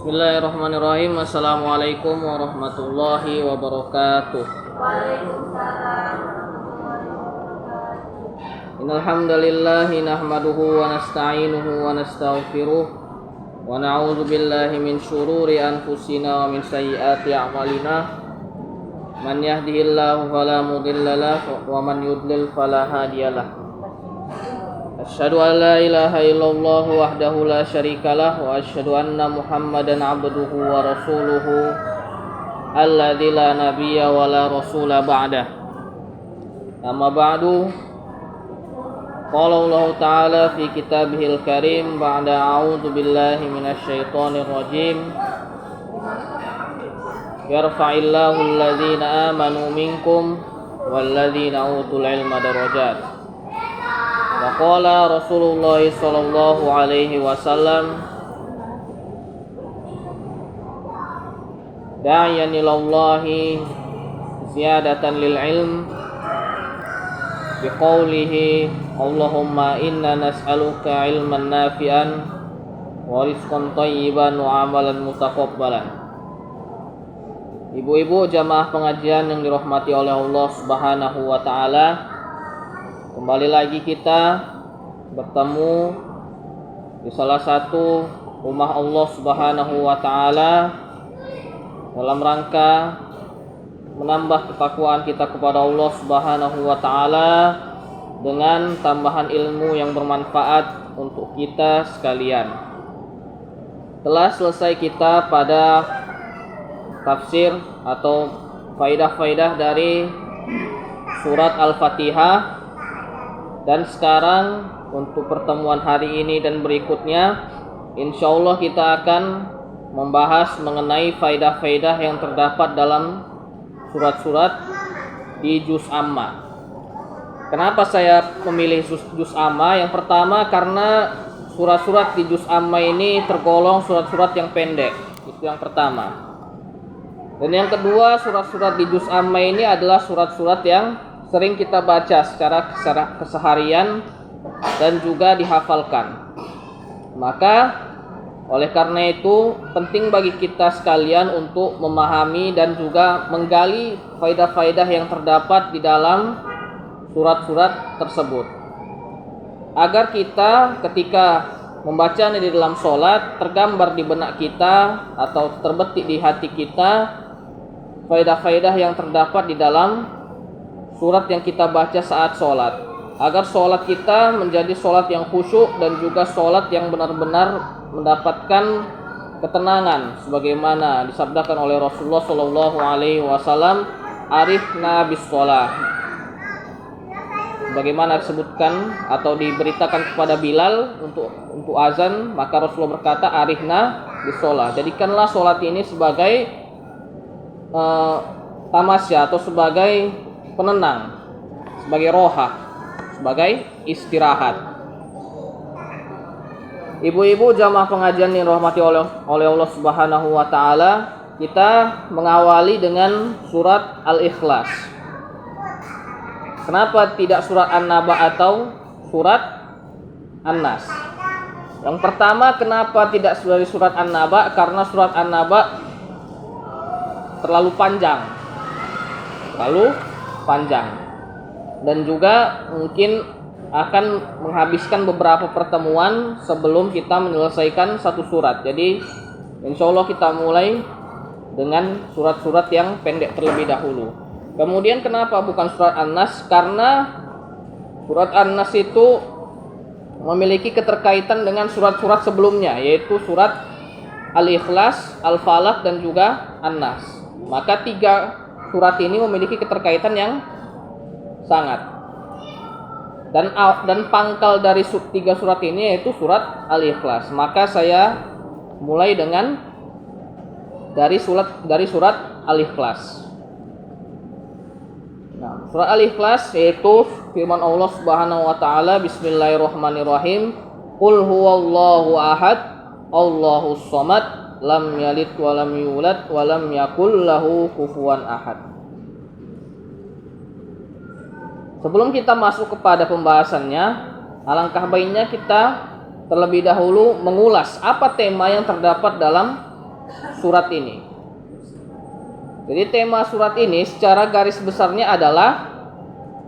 Bismillahirrahmanirrahim. Assalamualaikum warahmatullahi wabarakatuh. Waalaikumsalam. Innal hamdalillah nahmaduhu wa nasta'inuhu wa nastaghfiruh wa na'udzu billahi min syururi anfusina wa min sayyiati a'malina. Man yahdihillahu fala mudilla lahu wa man yudlil fala hadiyalah. Asyhadu an la ilaha illallah wahdahu la syarikalah wa asyhadu anna Muhammadan abduhu wa rasuluhu alladzi la nabiyya wa la rasula ba'dah. Amma ba'du. Qala Allah Ta'ala fi kitabihil karim ba'da a'udzu billahi minasy syaithanir rajim. Yarfa'illahu alladzina amanu minkum walladzina utul ilma darajat. Wa qala Rasulullah sallallahu alaihi wasallam da'iyan ilallahi ziyadatan lil ilm biqaulihi Allahumma inna nas'aluka ilman nafi'an wa rizqan thayyiban wa amalan mutaqabbalan. Ibu-ibu jamaah pengajian yang dirahmati oleh Allah Subhanahu wa taala, kembali lagi kita bertemu di salah satu rumah Allah Subhanahu wa taala dalam rangka menambah ketakwaan kita kepada Allah Subhanahu wa taala dengan tambahan ilmu yang bermanfaat untuk kita sekalian. Telah selesai kita pada tafsir atau faidah-faidah dari surat Al-Fatihah. Dan sekarang untuk pertemuan hari ini dan berikutnya, insyaallah kita akan membahas mengenai faidah-faidah yang terdapat dalam surat-surat di Juz Amma. Kenapa saya memilih Juz Amma? Yang pertama karena surat-surat di Juz Amma ini tergolong surat-surat yang pendek. Itu yang pertama. Dan yang kedua, surat-surat di Juz Amma ini adalah surat-surat yang sering kita baca secara keseharian dan juga dihafalkan. Maka oleh karena itu penting bagi kita sekalian untuk memahami dan juga menggali faidah-faidah yang terdapat di dalam surat-surat tersebut, agar kita ketika membacanya di dalam sholat tergambar di benak kita atau terbetik di hati kita faidah-faidah yang terdapat di dalam surat yang kita baca saat sholat, agar sholat kita menjadi sholat yang khusyuk dan juga sholat yang benar-benar mendapatkan ketenangan, sebagaimana disabdakan oleh Rasulullah Shallallahu Alaihi Wasallam, arifna bis sholah. Bagaimana disebutkan atau diberitakan kepada Bilal untuk azan, maka Rasulullah berkata arifna bis sholah. Jadikanlah sholat ini sebagai tamasya atau sebagai penenang, sebagai roha, sebagai istirahat. Ibu-ibu jamaah pengajian yang dirahmati oleh Allah Subhanahu wa taala, kita mengawali dengan surat Al-Ikhlas. Kenapa tidak surat An-Naba atau surat An-Nas? Yang pertama, kenapa tidak dari surat An-Naba? Karena surat An-Naba terlalu panjang. Dan juga mungkin akan menghabiskan beberapa pertemuan sebelum kita menyelesaikan satu surat. Jadi insyaallah kita mulai dengan surat-surat yang pendek terlebih dahulu. Kemudian kenapa bukan surat An-Nas? Karena surat An-Nas itu memiliki keterkaitan dengan surat-surat sebelumnya, yaitu surat Al-Ikhlas, Al-Falaq dan juga An-Nas. Maka tiga surat ini memiliki keterkaitan yang sangat. Dan pangkal dari tiga surat ini yaitu surat Al-Ikhlas. Maka saya mulai dari surat Al-Ikhlas. Nah, surat Al-Ikhlas yaitu firman Allah Subhanahu wa taala, bismillahirrahmanirrahim. Qul huwallahu ahad, Allahus samad, lam yalid wa lam yulad wa lam yakul lahu kufuwan ahad. Sebelum kita masuk kepada pembahasannya, alangkah baiknya kita terlebih dahulu mengulas apa tema yang terdapat dalam surat ini. Jadi tema surat ini secara garis besarnya adalah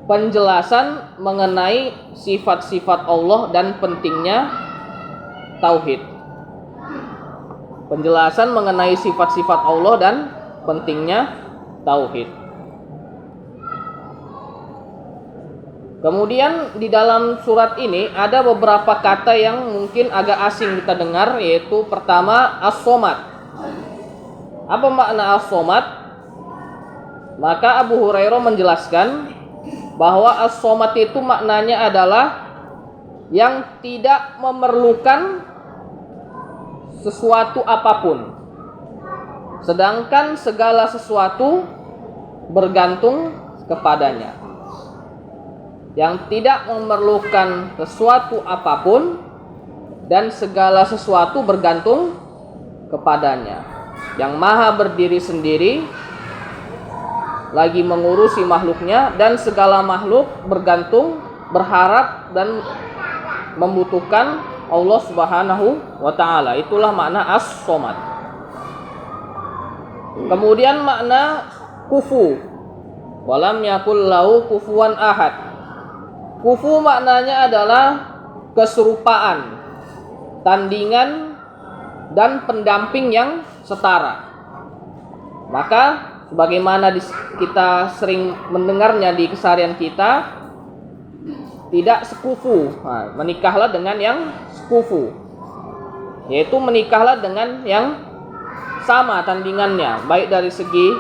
penjelasan mengenai sifat-sifat Allah dan pentingnya tauhid. Penjelasan mengenai sifat-sifat Allah dan pentingnya tauhid. Kemudian di dalam surat ini ada beberapa kata yang mungkin agak asing kita dengar, yaitu pertama as-somad. Apa makna as-somad? Maka Abu Hurairah menjelaskan bahwa as-somad itu maknanya adalah yang tidak memerlukan sesuatu apapun, sedangkan segala sesuatu bergantung kepadanya. Yang tidak memerlukan sesuatu apapun dan segala sesuatu bergantung kepadanya. Yang maha berdiri sendiri, lagi mengurusi makhluknya, dan segala makhluk bergantung, berharap dan membutuhkan Allah Subhanahu wa ta'ala. Itulah makna as-somad. Kemudian makna kufu. Walam yakul lahu kufuwan ahad. Kufu maknanya adalah keserupaan, tandingan dan pendamping yang setara. Maka sebagaimana kita sering mendengarnya di keseharian kita, tidak sekufu. Nah, menikahlah dengan yang sekufu, yaitu menikahlah dengan yang sama tandingannya, baik dari segi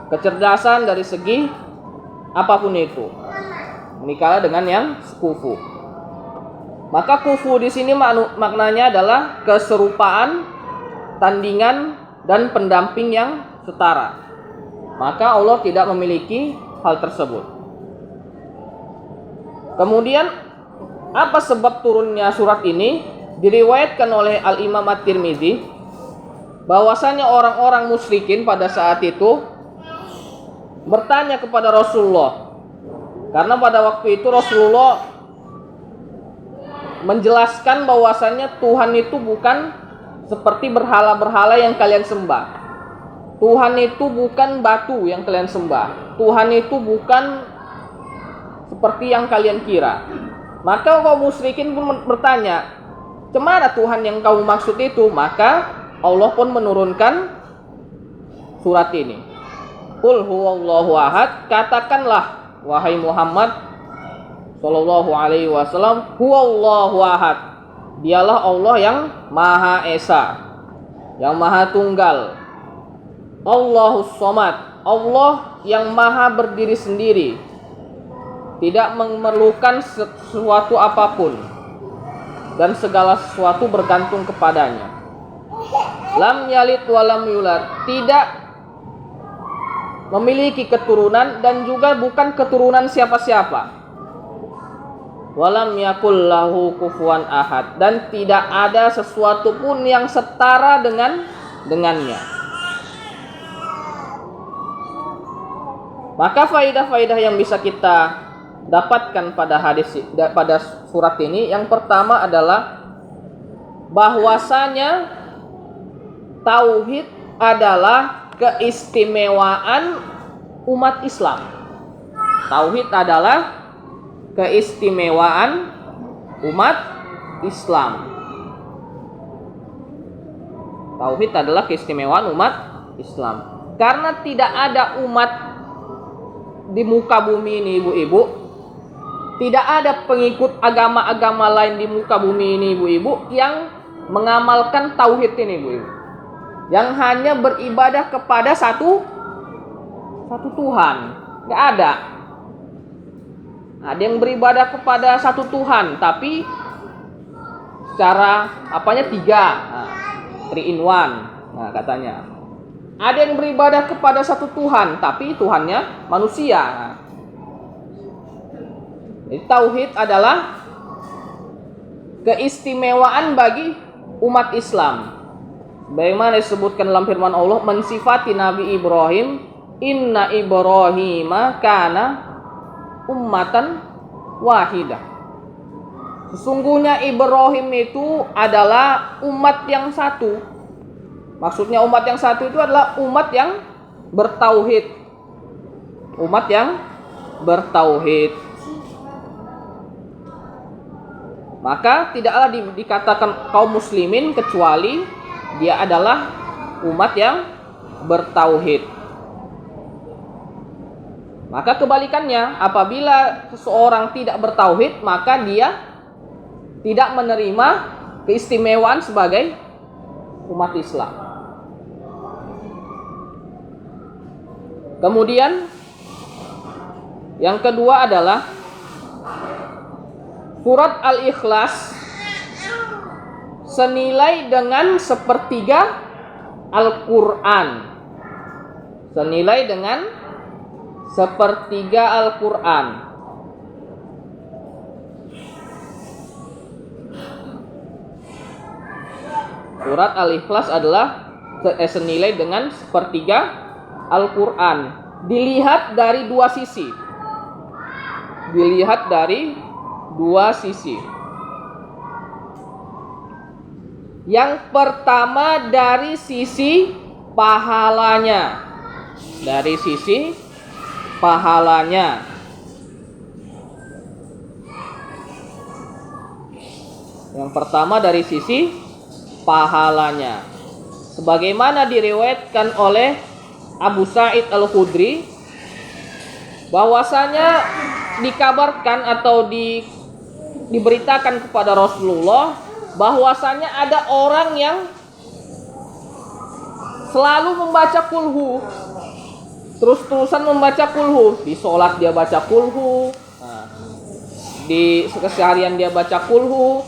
kecerdasan, dari segi apapun itu. Menikahlah dengan yang sekufu. Maka kufu di sini maknanya adalah keserupaan, tandingan dan pendamping yang setara. Maka Allah tidak memiliki hal tersebut. Kemudian apa sebab turunnya surat ini? Diriwayatkan oleh Al-Imam At-Tirmidzi bahwasanya orang-orang musyrikin pada saat itu bertanya kepada Rasulullah. Karena pada waktu itu Rasulullah menjelaskan bahwasannya Tuhan itu bukan seperti berhala-berhala yang kalian sembah. Tuhan itu bukan batu yang kalian sembah. Tuhan itu bukan seperti yang kalian kira. Maka kaum musyrikin pun bertanya, "Cemana Tuhan yang kamu maksud itu?" Maka Allah pun menurunkan surat ini. Qul huwallahu ahad, katakanlah wahai Muhammad sallallahu alaihi wasallam, huwallahu ahad. Dialah Allah yang Maha Esa, yang Maha Tunggal. Allahus Somad, Allah yang Maha berdiri sendiri, tidak memerlukan sesuatu apapun dan segala sesuatu bergantung kepadanya. Lam yalid walam yulad, tidak memiliki keturunan dan juga bukan keturunan siapa-siapa. Walam yakul lahu kufuwan ahad, dan tidak ada sesuatu pun yang setara dengannya. Maka faidah-faidah yang bisa kita dapatkan pada surat ini, yang pertama adalah bahwasanya tauhid adalah keistimewaan umat Islam. Tauhid adalah keistimewaan umat Islam. Tauhid adalah keistimewaan umat Islam. Karena tidak ada umat di muka bumi ini, ibu-ibu, tidak ada pengikut agama-agama lain di muka bumi ini, ibu-ibu, yang mengamalkan tauhid ini, ibu-ibu, yang hanya beribadah kepada satu Tuhan. Nggak ada. Ada yang beribadah kepada satu Tuhan, tapi secara tiga, three in one, katanya. Ada yang beribadah kepada satu Tuhan, tapi Tuhannya manusia. Jadi tauhid adalah keistimewaan bagi umat Islam. Bagaimana disebutkan dalam firman Allah mensifati Nabi Ibrahim, inna Ibrahima kana ummatan wahidah. Sesungguhnya Ibrahim itu adalah umat yang satu. Maksudnya umat yang satu itu adalah umat yang bertauhid. Umat yang bertauhid. Maka tidaklah dikatakan kaum muslimin kecuali dia adalah umat yang bertauhid. Maka kebalikannya, apabila seseorang tidak bertauhid, maka dia tidak menerima keistimewaan sebagai umat Islam. Kemudian yang kedua adalah surat Al-Ikhlas senilai dengan sepertiga Al-Quran. Senilai dengan sepertiga Al-Quran. Surat Al-Ikhlas adalah senilai dengan sepertiga Al-Quran. Dilihat dari dua sisi. Dilihat dari dua sisi. Yang pertama dari sisi pahalanya. Dari sisi pahalanya. Yang pertama dari sisi pahalanya. Sebagaimana diriwayatkan oleh Abu Sa'id Al-Khudri, bahwasanya dikabarkan atau diberitakan kepada Rasulullah bahwasanya ada orang yang selalu membaca kulhu, terus-terusan membaca kulhu. Di sholat dia baca kulhu, di keseharian dia baca kulhu.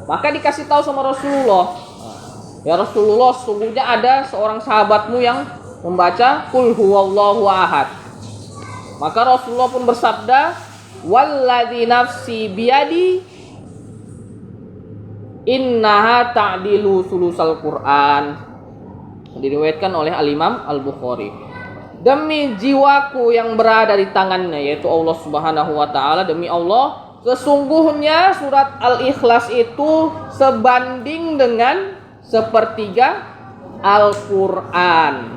Maka dikasih tahu sama Rasulullah, ya Rasulullah, sesungguhnya ada seorang sahabatmu yang membaca kulhu wallahu ahad. Maka Rasulullah pun bersabda, walladzi nafsi biyadi innaha ta'dilu sulusal Quran. Diriwayatkan oleh Al-Imam Al-Bukhari. Demi jiwaku yang berada di tangannya, yaitu Allah Subhanahu wa taala, demi Allah, sesungguhnya surat Al-Ikhlas itu sebanding dengan sepertiga Al-Quran.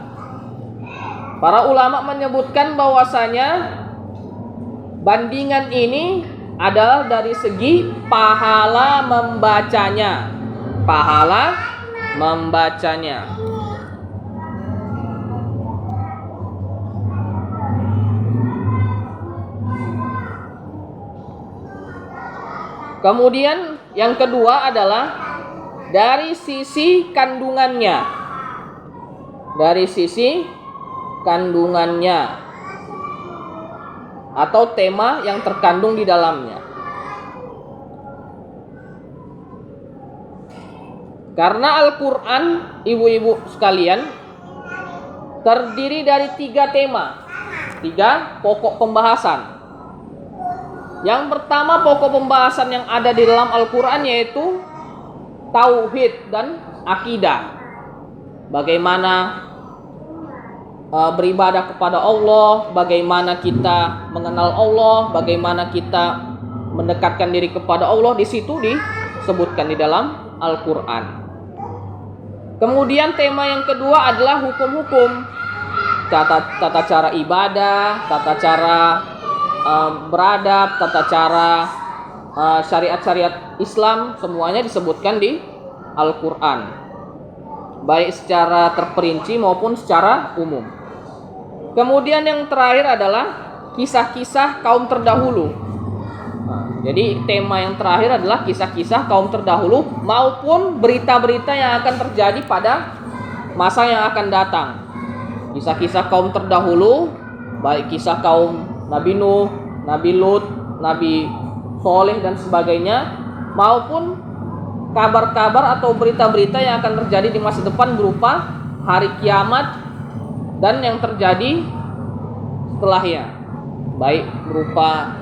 Para ulama menyebutkan bahwasanya bandingan ini adalah dari segi pahala membacanya. Pahala membacanya. Kemudian yang kedua adalah dari sisi kandungannya. Dari sisi kandungannya atau tema yang terkandung di dalamnya. Karena Al-Quran, ibu-ibu sekalian, terdiri dari 3 tema, 3 pokok pembahasan. Yang pertama pokok pembahasan yang ada di dalam Al-Quran yaitu tauhid dan akidah. Bagaimana beribadah kepada Allah, bagaimana kita mengenal Allah, bagaimana kita mendekatkan diri kepada Allah, di situ disebutkan di dalam Al-Quran. Kemudian tema yang kedua adalah hukum-hukum, tata cara ibadah, tata cara beradab, tata cara syariat-syariat Islam, semuanya disebutkan di Al-Quran, baik secara terperinci maupun secara umum. Kemudian yang terakhir adalah kisah-kisah kaum terdahulu. Jadi tema yang terakhir adalah kisah-kisah kaum terdahulu maupun berita-berita yang akan terjadi pada masa yang akan datang. Kisah-kisah kaum terdahulu, baik kisah kaum Nabi Nuh, Nabi Lut, Nabi Soleh dan sebagainya, maupun kabar-kabar atau berita-berita yang akan terjadi di masa depan berupa hari kiamat dan yang terjadi setelahnya, baik berupa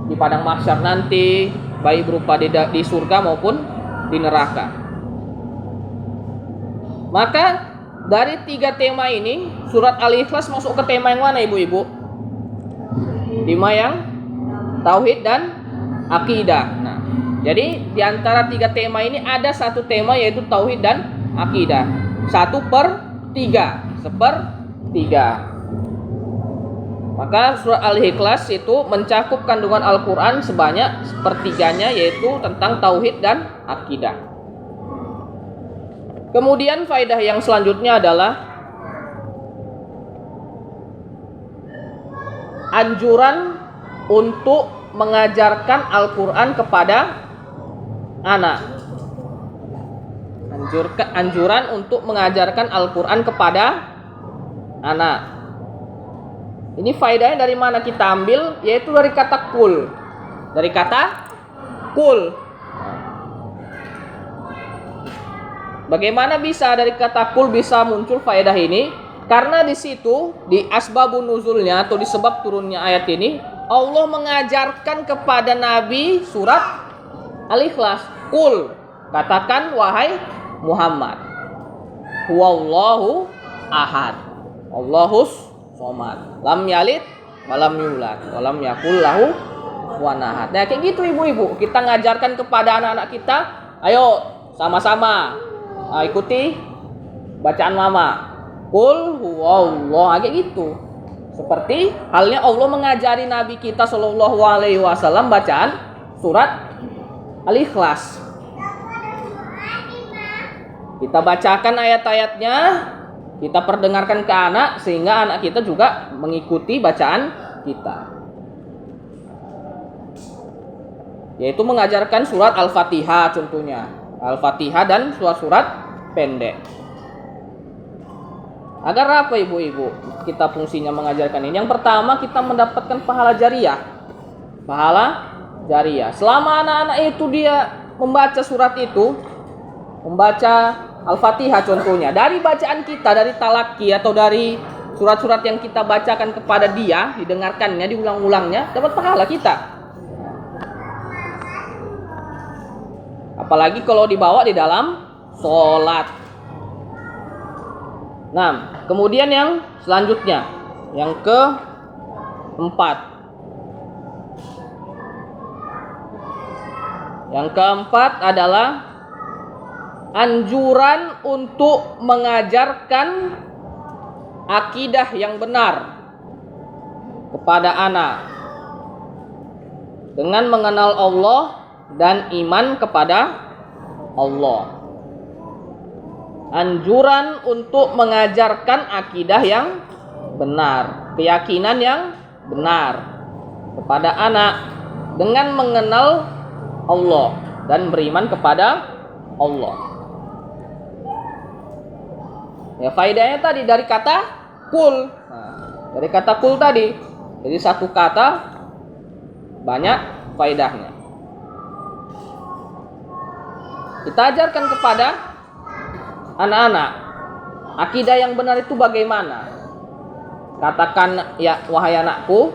di padang mahsyar nanti, baik berupa di surga maupun di neraka. Maka dari 3 tema ini, surat Al-Ikhlas masuk ke tema yang mana, ibu-ibu? Tema yang tauhid dan akidah. Jadi di antara 3 tema ini ada satu tema yaitu tauhid dan akidah. 1/3. Sepertiga. Maka surat Al-Ikhlas itu mencakup kandungan Al-Quran sebanyak sepertiganya, yaitu tentang tauhid dan akidah. Kemudian faedah yang selanjutnya adalah anjuran untuk mengajarkan Al-Quran kepada anak. Anjuran untuk mengajarkan Al-Quran kepada anak. Ini faedahnya dari mana kita ambil? Yaitu dari kata kul. Dari kata kul. Bagaimana bisa dari kata kul bisa muncul faedah ini? Karena di situ, di asbabun nuzulnya atau di sebab turunnya ayat ini, Allah mengajarkan kepada Nabi surat Al-Ikhlas. Kul, katakan wahai Muhammad, huwallahu ahad, Allahus somad, lam yalid walam yulad walam yakul lahu kufuwan ahad. Nah, kayak gitu ibu-ibu, kita ngajarkan kepada anak-anak kita, ayo sama-sama ikuti bacaan mama, qul huwallahu, kayak gitu. Seperti halnya Allah mengajari Nabi kita Shallallahu Alaihi Wasallam bacaan surat Al-Ikhlas. Kita bacakan ayat-ayatnya, kita perdengarkan ke anak, sehingga anak kita juga mengikuti bacaan kita. Yaitu mengajarkan surat Al-Fatihah contohnya. Al-Fatihah dan surat-surat pendek. Agar apa ibu-ibu kita fungsinya mengajarkan ini? Yang pertama, kita mendapatkan pahala jariyah. Pahala jariyah. Selama anak-anak itu dia membaca surat itu, membaca Al-Fatihah contohnya, dari bacaan kita, dari talaki atau dari surat-surat yang kita bacakan kepada dia, didengarkannya, diulang-ulangnya, dapat pahala kita. Apalagi kalau dibawa di dalam sholat. Nah, kemudian yang selanjutnya, yang keempat. Yang keempat adalah anjuran untuk mengajarkan akidah yang benar kepada anak dengan mengenal Allah dan iman kepada Allah. Anjuran untuk mengajarkan akidah yang benar, keyakinan yang benar kepada anak dengan mengenal Allah dan beriman kepada Allah. Ya, faedahnya tadi dari kata kul. Nah, dari kata kul tadi. Jadi satu kata banyak faedahnya. Kita ajarkan kepada anak-anak akidah yang benar itu bagaimana. Katakan, ya wahai anakku,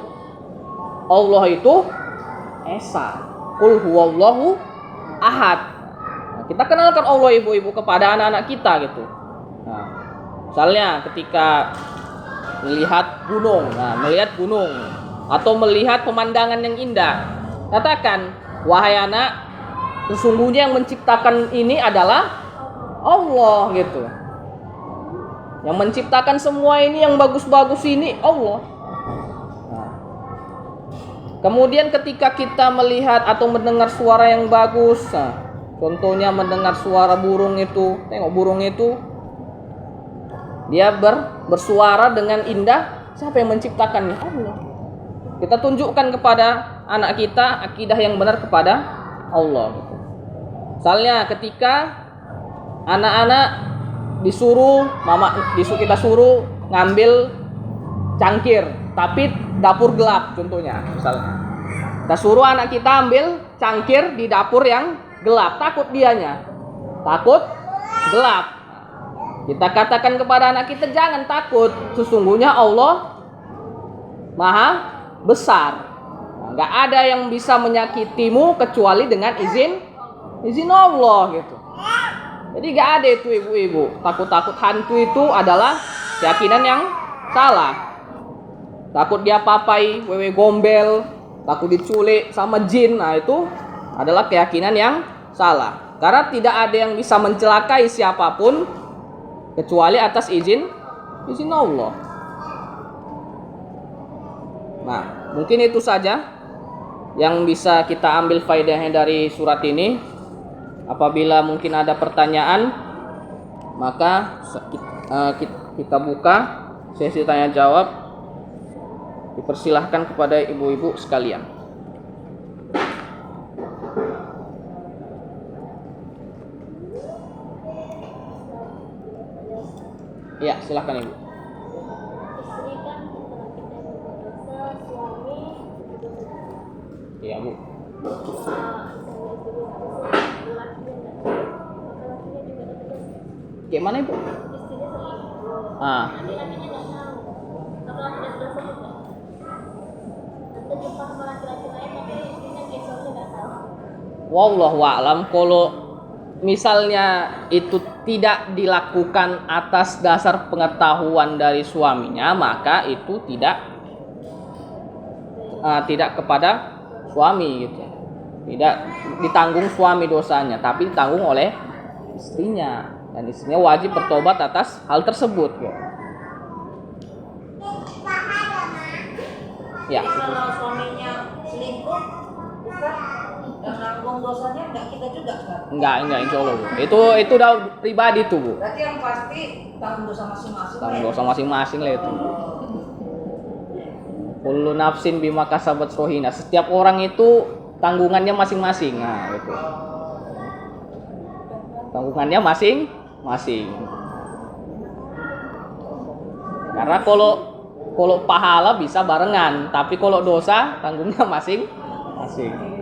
Allah itu esa. Qul huwallahu ahad. Nah, kita kenalkan Allah ibu-ibu kepada anak-anak kita gitu. Nah, misalnya ketika melihat gunung atau melihat pemandangan yang indah, katakan, wahai anak, sesungguhnya yang menciptakan ini adalah Allah gitu. Yang menciptakan semua ini, yang bagus-bagus ini Allah. Nah, kemudian ketika kita melihat atau mendengar suara yang bagus, contohnya mendengar suara burung itu, tengok burung itu, dia bersuara dengan indah. Siapa yang menciptakannya? Allah. Kita tunjukkan kepada anak kita akidah yang benar kepada Allah. Misalnya ketika anak-anak kita suruh ngambil cangkir, tapi dapur gelap contohnya. Misalnya kita suruh anak kita ambil cangkir di dapur yang gelap, takut dianya, takut gelap. Kita katakan kepada anak kita, jangan takut, sesungguhnya Allah Maha Besar. Nggak ada yang bisa menyakitimu kecuali dengan izin Allah gitu. Jadi nggak ada itu ibu-ibu. Takut hantu itu adalah keyakinan yang salah. Takut dia papai, wewe gombel, takut diculik sama jin, nah itu adalah keyakinan yang salah. Karena tidak ada yang bisa mencelakai siapapun kecuali atas izin Allah. Nah, mungkin itu saja yang bisa kita ambil faedahnya dari surat ini. Apabila mungkin ada pertanyaan, maka kita buka sesi tanya jawab. Dipersilahkan kepada ibu-ibu sekalian. Ya, silahkan ibu. Istri kan kita berdosa, suami Iya bu. lakinya juga ada tugas. Gimana ibu? Istrinya selingkuh. Ah, Laki-lakinya nggak tahu. Kalau laki sudah sebut nggak? Nanti jumpa sama laki-laki lain, tapi istrinya suaminya nggak tahu. wallahu a'lam. Kalau misalnya itu tidak dilakukan atas dasar pengetahuan dari suaminya, maka itu tidak kepada suami gitu. Tidak ditanggung suami dosanya, tapi ditanggung oleh istrinya, dan istrinya wajib bertobat atas hal tersebut gitu. Ya. Jadi kalau suaminya selingkuh, Ustaz, yang nanggung dosanya enggak kita juga kan? Enggak insya Allah bu. Itu udah pribadi tuh bu. Berarti yang pasti tanggung dosa masing-masing. Tanggung dosa masing-masing lah itu. Kullu nafsin bima kasabat rohina. Setiap orang itu tanggungannya masing-masing. Nah, itu. Tanggungannya masing-masing. Karena kalau pahala bisa barengan, tapi kalau dosa tanggungnya masing-masing.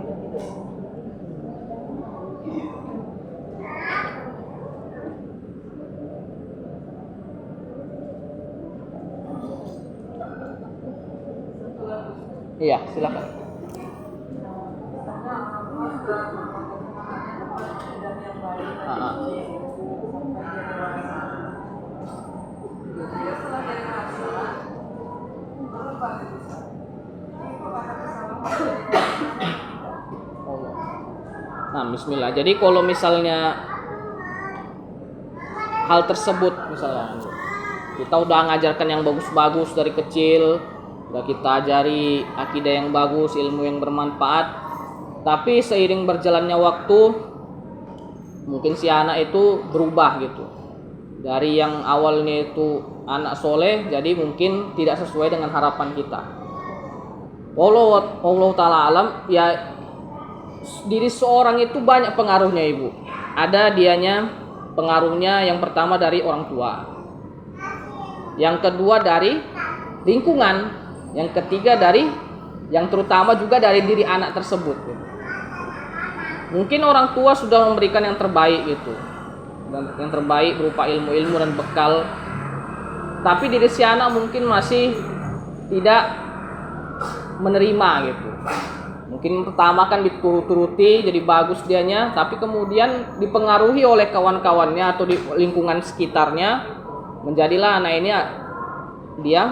Iya, silakan. Nah, bismillah. Jadi kalau misalnya hal tersebut, misalnya kita udah ngajarkan yang bagus-bagus dari kecil, udah kita ajari akidah yang bagus, ilmu yang bermanfaat, tapi seiring berjalannya waktu mungkin si anak itu berubah gitu. Dari yang awalnya itu anak soleh, jadi mungkin tidak sesuai dengan harapan kita. Allah ta'ala alam, ya diri seorang itu banyak pengaruhnya ibu. Ada dianya pengaruhnya yang pertama dari orang tua, yang kedua dari lingkungan, yang ketiga dari, yang terutama juga dari diri anak tersebut. Mungkin orang tua sudah memberikan yang terbaik gitu, dan yang terbaik berupa ilmu-ilmu dan bekal, tapi diri si anak mungkin masih tidak menerima gitu. Mungkin pertama kan diturut-turuti jadi bagus dianya, tapi kemudian dipengaruhi oleh kawan-kawannya atau di lingkungan sekitarnya, menjadilah anak ini dia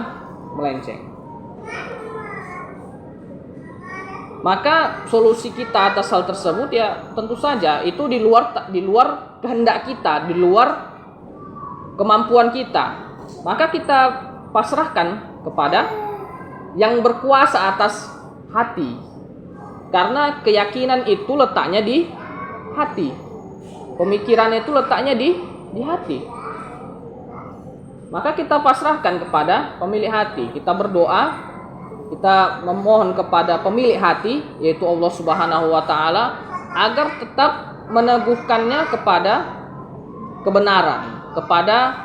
melenceng. Maka solusi kita atas hal tersebut ya tentu saja itu di luar kehendak kita, di luar kemampuan kita. Maka kita pasrahkan kepada yang berkuasa atas hati. Karena keyakinan itu letaknya di hati. Pemikiran itu letaknya di hati. Maka kita pasrahkan kepada pemilik hati. Kita berdoa, kita memohon kepada pemilik hati, yaitu Allah Subhanahu wa taala, agar tetap meneguhkannya kepada kebenaran, kepada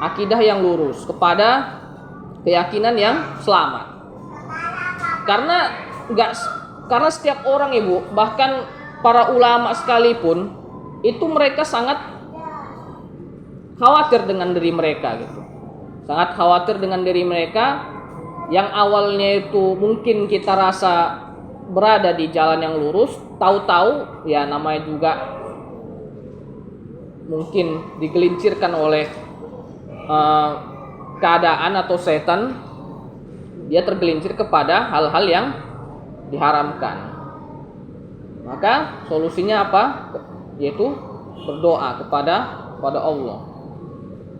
akidah yang lurus, kepada keyakinan yang selamat. Karena setiap orang ibu, bahkan para ulama sekalipun, itu mereka sangat khawatir dengan diri mereka gitu. Sangat khawatir dengan diri mereka yang awalnya itu mungkin kita rasa berada di jalan yang lurus, tahu-tahu ya namanya juga mungkin digelincirkan oleh keadaan atau setan, dia tergelincir kepada hal-hal yang diharamkan. Maka solusinya apa? Yaitu berdoa kepada Allah.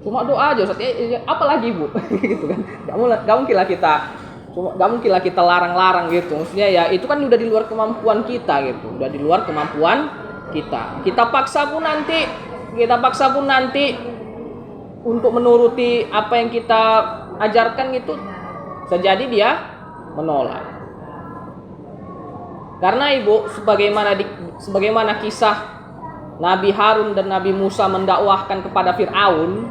Cuma doa aja Ustaz. Apalagi Bu? Gitu kan. Gak mungkin lah kita larang-larang gitu. Maksudnya ya itu kan udah di luar kemampuan kita gitu. Udah di luar kemampuan kita. Kita paksa pun nanti untuk menuruti apa yang kita ajarkan gitu, sejadi dia menolak. Karena Ibu, sebagaimana kisah Nabi Harun dan Nabi Musa mendakwahkan kepada Fir'aun.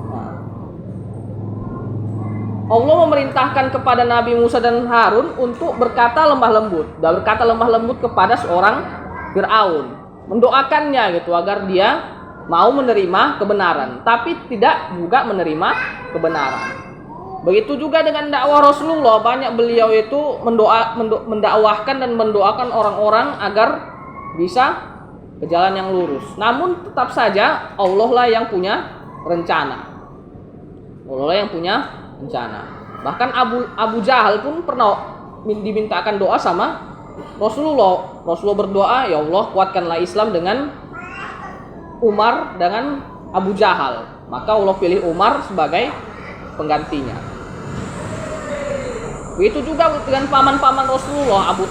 Nah, Allah memerintahkan kepada Nabi Musa dan Harun untuk berkata lemah lembut kepada seorang Fir'aun, mendoakannya gitu agar dia mau menerima kebenaran, tapi tidak juga menerima kebenaran. Begitu juga dengan dakwah Rasulullah, banyak beliau itu mendakwahkan dan mendoakan orang-orang agar bisa ke jalan yang lurus. Namun tetap saja Allah lah yang punya rencana. Bahkan Abu Jahal pun pernah dimintakan doa sama Rasulullah. Rasulullah berdoa, ya Allah kuatkanlah Islam dengan Umar dengan Abu Jahal. Maka Allah pilih Umar sebagai penggantinya. Begitu juga dengan paman-paman Rasulullah, Abu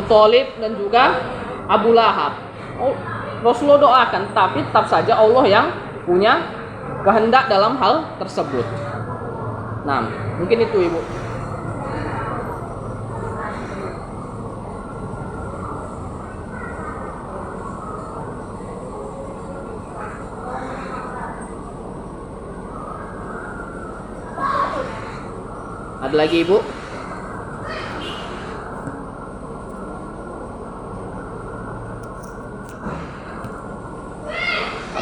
Thalib dan juga Abu Lahab. Rasulullah doakan, tapi tetap saja Allah yang punya kehendak dalam hal tersebut. Nah, mungkin itu Ibu. Ada lagi Ibu?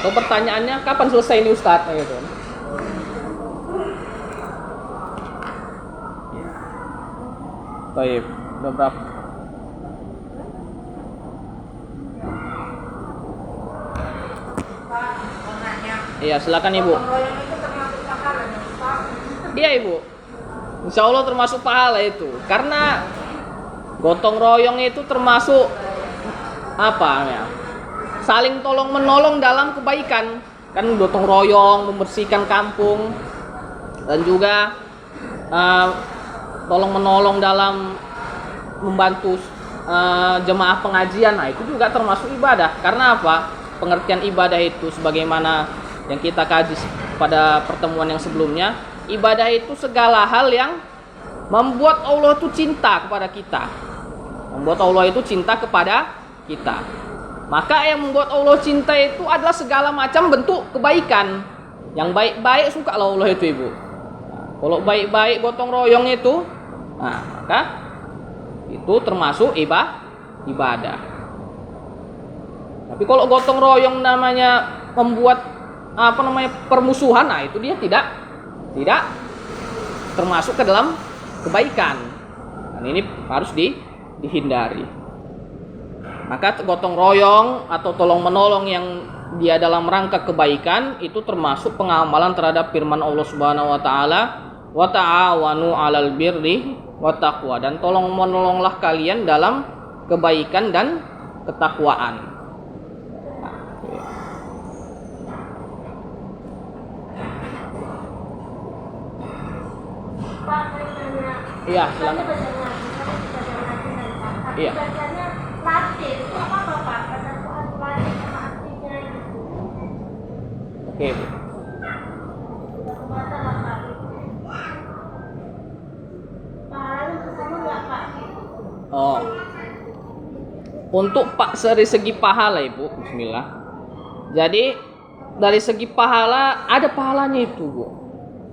Atau pertanyaannya kapan selesai ini Ustadz gitu. Baik, udah berapa? Iya, silakan Ibu. Iya Ibu. Insya Allah termasuk pahala itu. Karena gotong royong itu termasuk apa ya? Saling tolong menolong dalam kebaikan. Kan gotong royong membersihkan kampung dan juga tolong menolong dalam membantu jemaah pengajian. Nah, itu juga termasuk ibadah. Karena apa? Pengertian ibadah itu sebagaimana yang kita kaji pada pertemuan yang sebelumnya, ibadah itu segala hal yang membuat Allah itu cinta kepada kita. Maka yang membuat Allah cinta itu adalah segala macam bentuk kebaikan. Yang baik-baik suka lah Allah itu Ibu. Kalau baik-baik gotong royong itu, maka itu termasuk ibadah. Tapi kalau gotong royong namanya membuat permusuhan, nah itu dia tidak termasuk ke dalam kebaikan. Dan ini harus dihindari. Maka gotong royong atau tolong menolong yang dia dalam rangka kebaikan itu termasuk pengamalan terhadap firman Allah Subhanahu wa taala, wa ta'awanu 'alal birri wat taqwa, dan tolong menolonglah kalian dalam kebaikan dan ketakwaan. Iya, silakan. Iya. Latin itu apa Pak? Kata Tuhan latin sama artinya gitu. Oke, Bu. Pahalanya bersama nggak Pak? Oh. Untuk dari segi pahala Ibu, bismillah. Jadi dari segi pahala ada pahalanya itu Bu.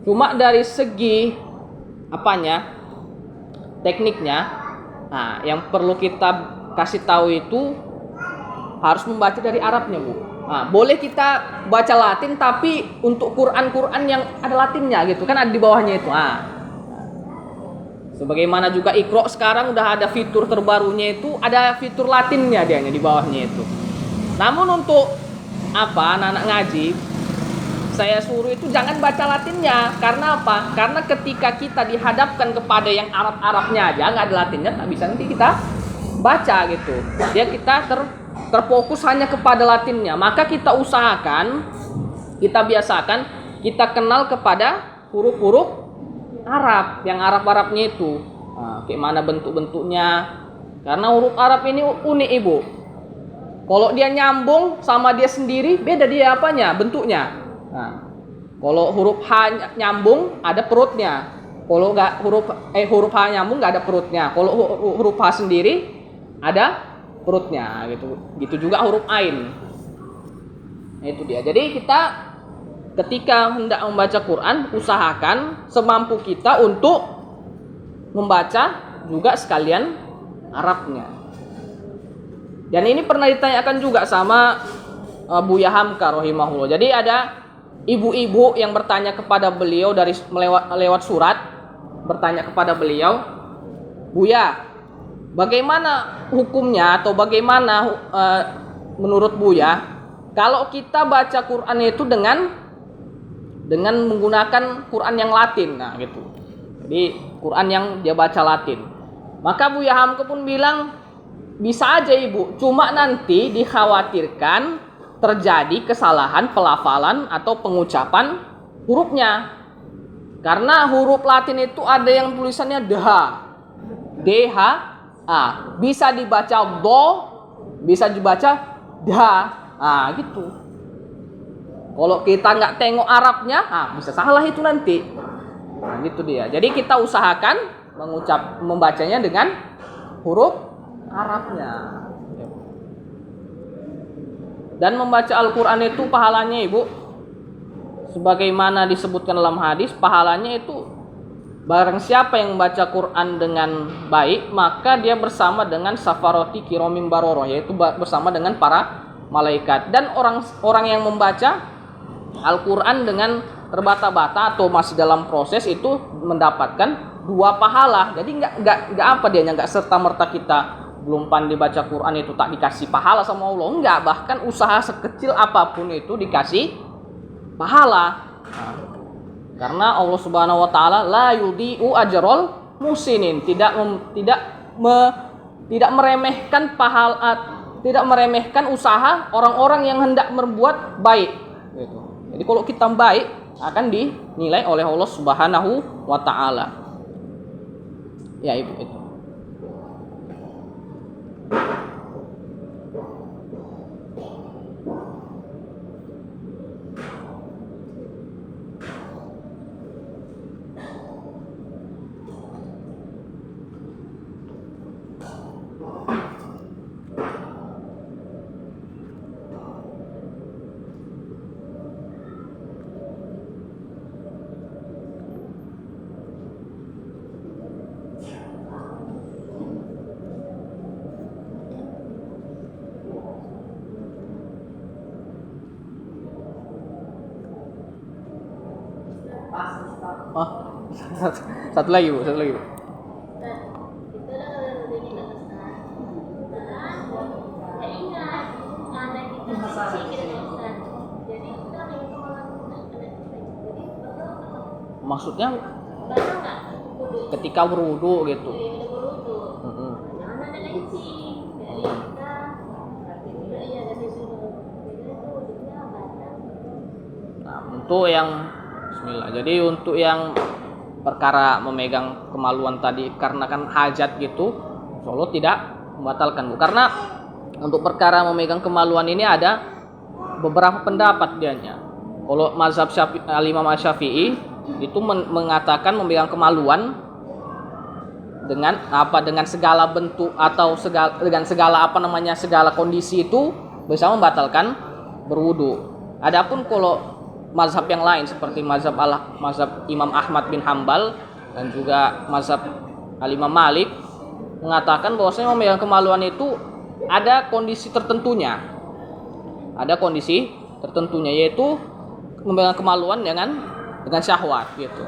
Cuma dari segi tekniknya, nah yang perlu kita kasih tahu itu harus membaca dari Arabnya Bu. Nah, boleh kita baca Latin tapi untuk Quran yang ada Latinnya gitu kan, ada di bawahnya itu. Sebagaimana juga Iqra sekarang udah ada fitur terbarunya itu, ada fitur Latinnya dia di bawahnya itu. Namun untuk anak-anak ngaji, saya suruh itu jangan baca Latinnya. Karena apa? Karena ketika kita dihadapkan kepada yang Arab-Arabnya aja nggak ada Latinnya, tak bisa nanti kita baca gitu. Dia kita terfokus hanya kepada Latinnya, maka kita usahakan, kita biasakan, kita kenal kepada huruf-huruf Arab, yang Arab-Arabnya itu. Nah, kayak mana bentuk-bentuknya. Karena huruf Arab ini unik, Ibu. Kalau dia nyambung sama dia sendiri, beda dia apanya, bentuknya. Nah, kalau huruf H nyambung, ada perutnya. Kalau nggak huruf H nyambung, nggak ada perutnya. Kalau huruf H sendiri, ada perutnya, gitu. Gitu juga huruf Ain. Nah, itu dia. Jadi kita ketika hendak membaca Quran, usahakan semampu kita untuk membaca juga sekalian Arabnya. Dan ini pernah ditanyakan juga sama Buya Hamka rahimahullah. Jadi ada ibu-ibu yang bertanya kepada beliau dari lewat surat, bertanya kepada beliau, Buya, bagaimana hukumnya atau bagaimana menurut Buya kalau kita baca Quran itu dengan menggunakan Quran yang Latin, nah gitu. Jadi Quran yang dia baca Latin. Maka Buya Hamka pun bilang, bisa aja Ibu, cuma nanti dikhawatirkan terjadi kesalahan pelafalan atau pengucapan hurufnya. Karena huruf Latin itu ada yang tulisannya DH-A, bisa dibaca do, bisa dibaca da, gitu. Kalau kita nggak tengok Arabnya, bisa salah itu nanti. Nah, gitu dia. Jadi kita usahakan membacanya dengan huruf Arabnya. Dan membaca Al-Quran itu pahalanya, Ibu, sebagaimana disebutkan dalam hadis, pahalanya itu barang siapa yang membaca Quran dengan baik, maka dia bersama dengan safaroti kiromim baroroh, yaitu bersama dengan para malaikat. Dan orang yang membaca Al-Quran dengan terbata-bata atau masih dalam proses itu mendapatkan 2 pahala. Jadi nggak apa dia, nggak serta merta kita belum pandai baca Quran itu tak dikasih pahala sama Allah. Enggak, bahkan usaha sekecil apapun itu dikasih pahala. Nah, karena Allah Subhanahu wa taala la yudhi'u ajrol musinin, tidak meremehkan pahala, tidak meremehkan usaha orang-orang yang hendak berbuat baik gitu. Jadi kalau kita baik akan dinilai oleh Allah Subhanahu wa taala. Ya, Ibu itu. Oh, satu lagi Bu. Nah, itulah kalau udah kita Ustaz. Nah, ingat anak kita masih kita Ustaz. Jadi kita yang melakukan anak kita. Jadi betul. Maksudnya Batal nggak? ketika berwudu gitu. Jadi berwudu. Jangan ada kencing. Jadi kita dari situ. Jadi itu wudhunya batal. Nah, untuk yang Bismillah. Jadi untuk yang perkara memegang kemaluan tadi karena kan hajat gitu, Allah tidak membatalkan Bu. Karena untuk perkara memegang kemaluan ini ada beberapa pendapat dianya. Kalau mazhab Imam Syafi'i itu mengatakan memegang kemaluan dengan segala bentuk atau segala kondisi itu bisa membatalkan berwudu. Adapun kalau mazhab yang lain seperti mazhab Imam Ahmad bin Hambal dan juga mazhab Imam Malik mengatakan bahwasanya memegang kemaluan itu ada kondisi tertentunya. Ada kondisi tertentunya, yaitu memegang kemaluan dengan syahwat gitu.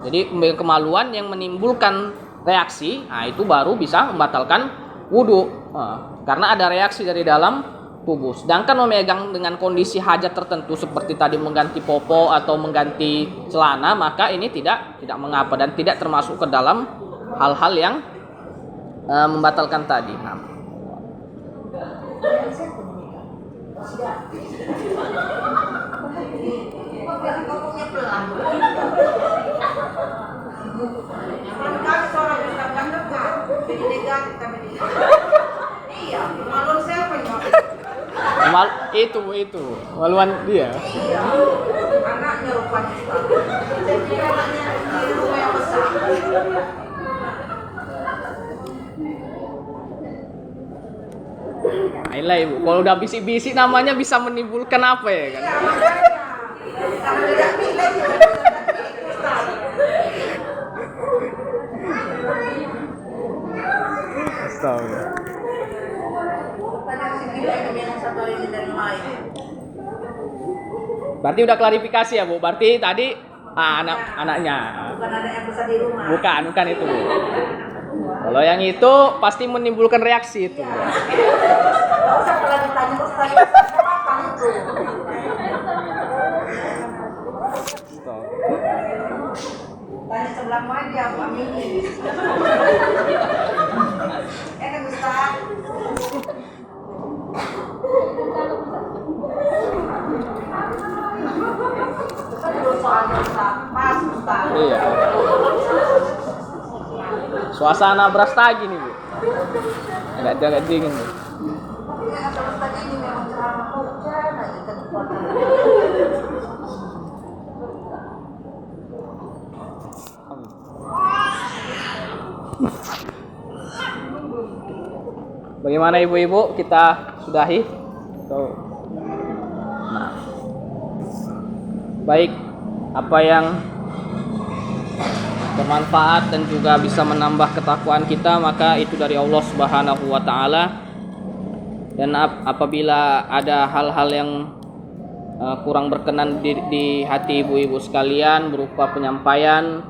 Jadi memegang kemaluan yang menimbulkan reaksi, itu baru bisa membatalkan wudu. Karena ada reaksi dari dalam tubuh. Sedangkan memegang dengan kondisi hajat tertentu seperti tadi mengganti popo atau mengganti celana, maka ini tidak mengapa dan tidak termasuk ke dalam hal-hal yang membatalkan tadi. Ngomongnya pelan. Kan suara Ustaz ganteng kan? Jadi negatif tapi dia. Iya, malu siapa yang mau? Itu maluan dia. Iya, anaknya rupanya Ustaz. Saya kira anaknya di rumah yang besar. Ayolah ibu, kalau udah bisik-bisik namanya bisa menimbulkan apa ya kan? Iya, makanya. Karena tidak pilih, Ustaz. Astaga. Tadi si Bila yang satu ini dari main. Berarti udah klarifikasi ya Bu. Berarti tadi anaknya. Bukan anak yang besar di rumah. Bukan itu Bu. Kalau yang itu pasti menimbulkan reaksi itu. Gak usah kalau ditanya Ustaz, apa itu? Tanya sebelah mana dia, Pak Mimi. Enak Ustaz. Ustaz dulu soalnya Ustaz, pas Ustaz. Iya. Suasana Brastagi nih Bu. Agak dingin Bu. Tapi kata Ustaz ini memang ceramah hujan aja kan kekuatan. Bagaimana ibu-ibu, kita sudahi? Nah, baik, apa yang bermanfaat dan juga bisa menambah ketakwaan kita, maka itu dari Allah Subhanahu wa Ta'ala. Dan apabila ada hal-hal yang kurang berkenan di hati ibu-ibu sekalian berupa penyampaian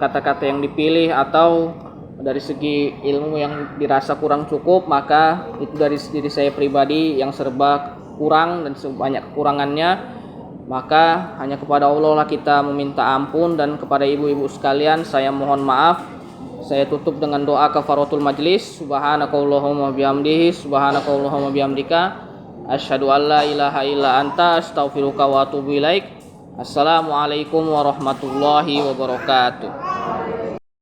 kata-kata yang dipilih atau dari segi ilmu yang dirasa kurang cukup, maka itu dari diri saya pribadi yang serba kurang dan sebanyak kekurangannya, maka hanya kepada Allah lah kita meminta ampun. Dan kepada ibu-ibu sekalian saya mohon maaf. Saya tutup dengan doa kafaratul majlis. Subhanakallahumma bihamdihi, subhanakallahumma bihamdika, asyhadu an la ilaha illa anta, astaghfiruka wa atubu ilaik. Assalamualaikum warahmatullahi wabarakatuh.